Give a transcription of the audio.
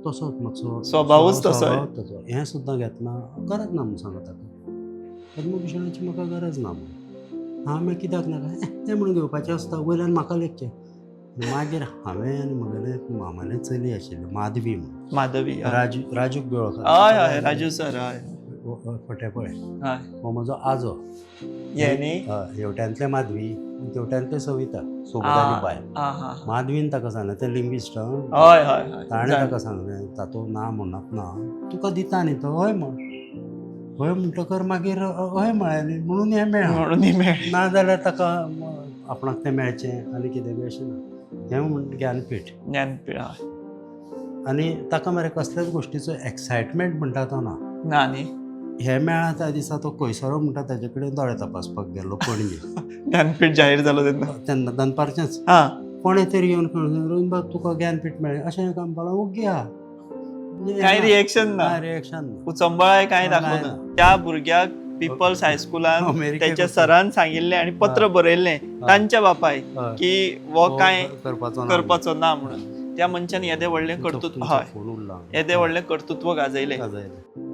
तसोच मातसो स्वभावूच तसो आहे. तसो हें सुद्दां घेतना गरज ना म्हणून सांगता पद्मभुशणाची म्हाका गरज ना म्हणून हांव मागीर कित्याक नाका तें म्हणून घेवपाचें आसता वयल्यान म्हाका लेखचें मागीर हांवें आनी म्हगेलें मामालें चली आशिल्लें माधवी म्हणून माधवी हय राजूक बेळो हय राजू सर हय फटे पळय हय हो म्हजो आजो हे न्ही हेवट्यांतले माधवी तेवट्यांतले सविता सोबताली बाय हा हा माधवीन ताका सांगलें तें लिंग्विस्ट हय हय हय ताणें ताका सांगलें तातूंत ना म्हणत ना तुका दिता न्ही तो हय म्हण हय म्हणटकर मागीर हय म्हळें म्हणून हें मेळ्ळां म्हणून मेळ ना जाल्यार ताका आपणाक तें मेळचें आनी कितें बी अशें ना हें म्हण ज्ञानपीठ ज्ञानपीठ हय आनी ताका मरे कसल्याच गोश्टीचो एक्सायटमेंट म्हणटा तो ना ना न्ही हें मेळ्ळा त्या दिसा तो खंयसरो म्हणटा ताजे कडेन दोळे तपासपाक गेल्लो पणजे ज्ञानपीठ जाहीर जालो तेन्ना तेन्ना दनपारचेंच हा कोणें तरी येवन रोहिनबाब तुका ज्ञानपीठ मेळ्ळें अशें काम पाला ओग्गी आहा कांय रिएक्शन ना रिएक्शन ना उचंबळाय कांय कांय दाखोवना ना. त्या भुरग्याक पिपल्स हायस्कुलान अमेरिकेक त्याच्या वचून. सरान सांगिल्लें आनी पत्र बरयल्लें तांच्या बापाय हय. की वो कांय करपाचो ना म्हणून त्या मनशान येदें व्हडलें कर्तृत्व हय फोन उरला येदें व्हडलें कर्तृत्व गाजयलें गाजयलें